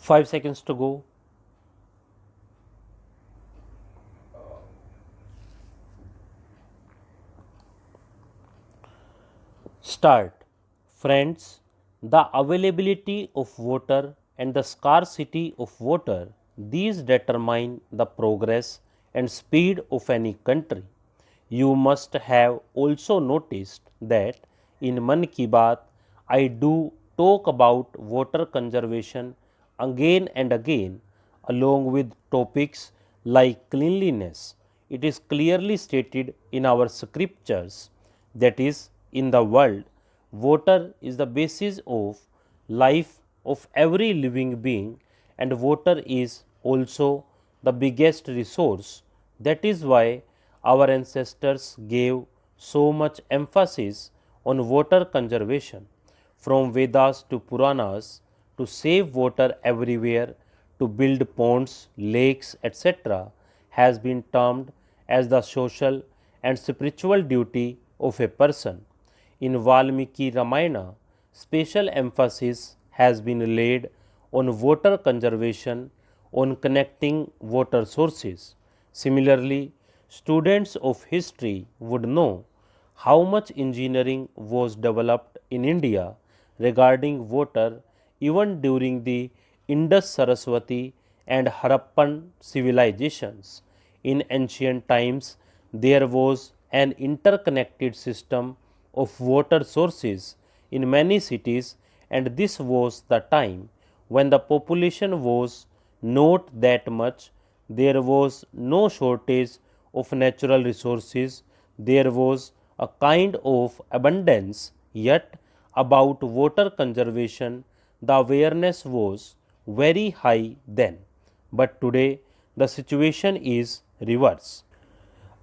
5 seconds to go. Start. Friends, the availability of water and the scarcity of water, these determine the progress and speed of any country. You must have also noticed that in Mann Ki Baat, I do talk about water conservation again and again, along with topics like cleanliness. It is clearly stated in our scriptures, that is, in the world, water is the basis of life of every living being, and water is also the biggest resource. That is why our ancestors gave so much emphasis on water conservation. From Vedas to Puranas, to save water everywhere, to build ponds, lakes, etc., has been termed as the social and spiritual duty of a person. In Valmiki Ramayana, special emphasis has been laid on water conservation, on connecting water sources. Similarly, students of history would know how much engineering was developed in India regarding water even during the Indus Saraswati and Harappan civilizations. In ancient times, there was an interconnected system of water sources in many cities, and this was the time when the population was not that much. There was no shortage of natural resources, there was a kind of abundance, yet about water conservation the awareness was very high then. But today the situation is reverse.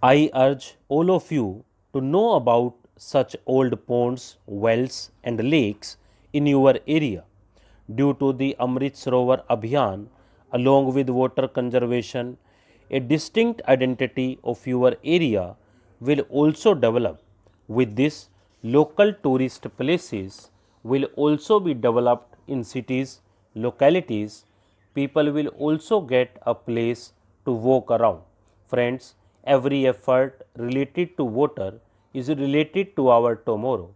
I urge all of you to know about such old ponds, wells, and lakes in your area. Due to the Amrit Sarovar Abhiyan, along with water conservation, a distinct identity of your area will also develop. With this, local tourist places will also be developed in cities, localities. People will also get a place to walk around. Friends, every effort related to water is related to our tomorrow.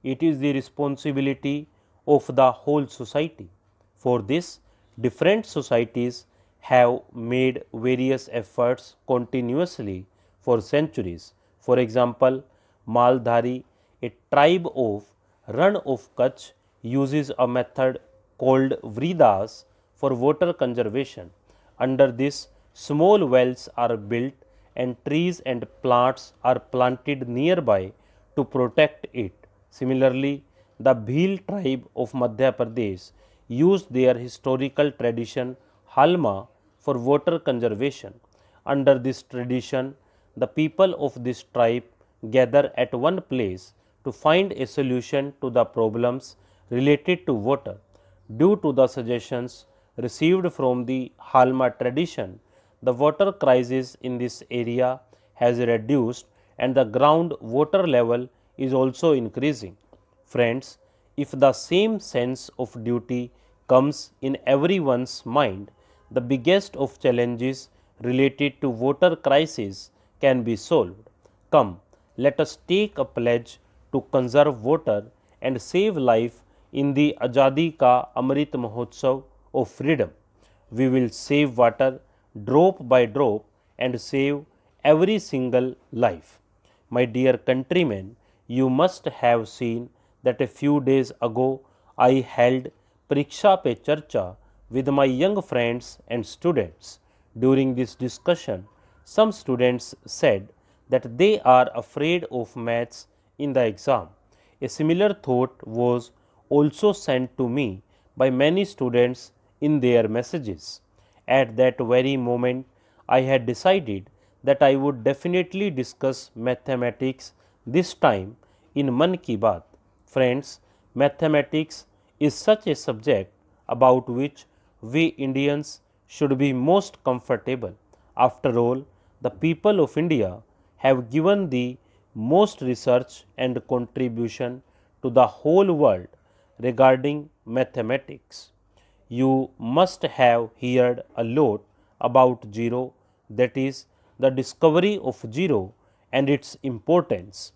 It is the responsibility of the whole society. For this, different societies have made various efforts continuously for centuries. For example, Maldhari, a tribe of Ran of Kutch, uses a method called Vridas for water conservation. Under this, small wells are built and trees and plants are planted nearby to protect it. Similarly, the Bhil tribe of Madhya Pradesh used their historical tradition Halma for water conservation. Under this tradition, the people of this tribe gather at one place to find a solution to the problems related to water. Due to the suggestions received from the Halma tradition, the water crisis in this area has reduced and the ground water level is also increasing. Friends, if the same sense of duty comes in everyone's mind, the biggest of challenges related to water crisis can be solved. Come, let us take a pledge to conserve water and save life in the Azadi Ka Amrit Mahotsav of freedom. We will save water drop by drop and save every single life. My dear countrymen, you must have seen that a few days ago I held Pariksha Pe Charcha with my young friends and students. During this discussion, some students said that they are afraid of maths in the exam. A similar thought was also sent to me by many students in their messages. At that very moment, I had decided that I would definitely discuss mathematics this time in Mann Ki Baat. Friends, mathematics is such a subject about which we Indians should be most comfortable. After all, the people of India have given the most research and contribution to the whole world regarding mathematics. you must have heard a lot about zero, that is, the discovery of zero and its importance.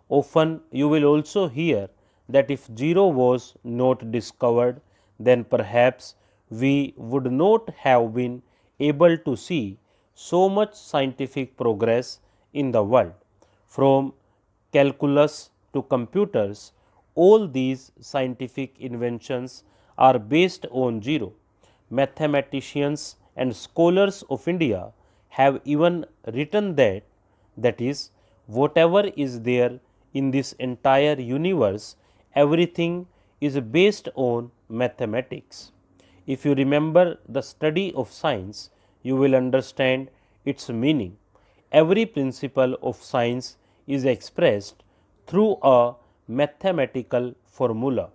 Often you will also hear that if zero was not discovered, then perhaps we would not have been able to see so much scientific progress in the world. From calculus to computers, all these scientific inventions are based on zero. Mathematicians and scholars of India have even written that is, whatever is there in this entire universe, everything is based on mathematics. If you remember the study of science, you will understand its meaning. Every principle of science is expressed through a mathematical formula,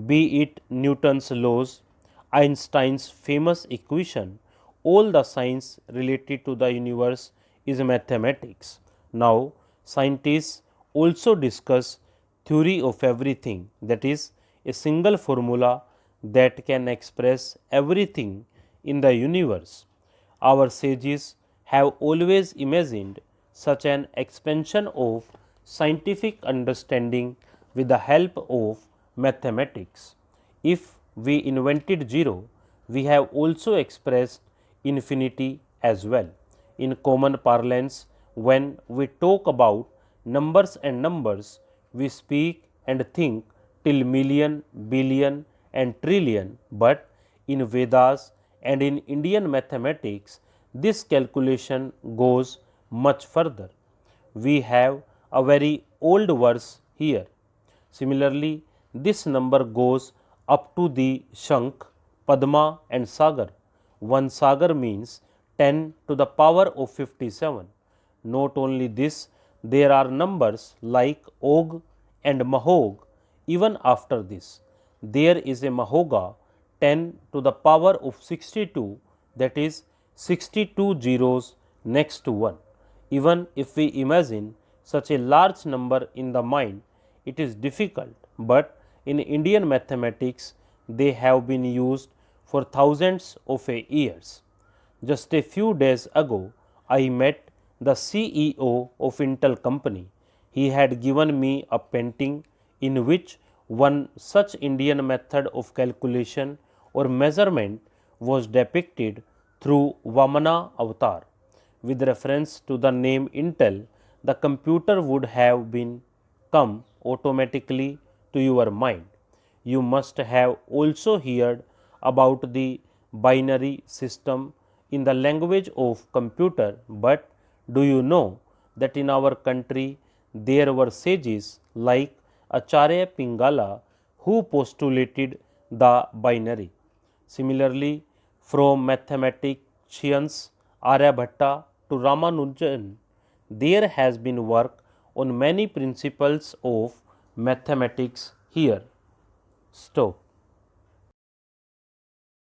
be it Newton's laws, Einstein's famous equation, all the science related to the universe is mathematics. Now, scientists also discuss theory of everything, that is, a single formula that can express everything in the universe. Our sages have always imagined such an expansion of scientific understanding with the help of mathematics. If we invented zero, we have also expressed infinity as well. In common parlance, when we talk about numbers, we speak and think till million, billion, and trillion, but in Vedas and in Indian mathematics, this calculation goes much further. We have a very old verse here. Similarly, this number goes up to the Shankh, Padma, and Sagar. One Sagar means 10 to the power of 57. Not only this, there are numbers like Og and Mahog even after this. There is a Mahoga 10 to the power of 62, that is 62 zeros next to 1. Even if we imagine such a large number in the mind, it is difficult, but in Indian mathematics they have been used for thousands of years. Just a few days ago, I met the CEO of Intel company. He had given me a painting in which one such Indian method of calculation or measurement was depicted through Vamana avatar. With reference to the name Intel, the computer would have been come automatically to your mind. You must have also heard about the binary system in the language of computer, but do you know that in our country there were sages like Acharya Pingala who postulated the binary? Similarly, from mathematicians Aryabhatta to Ramanujan, there has been work on many principles of mathematics here. Stop.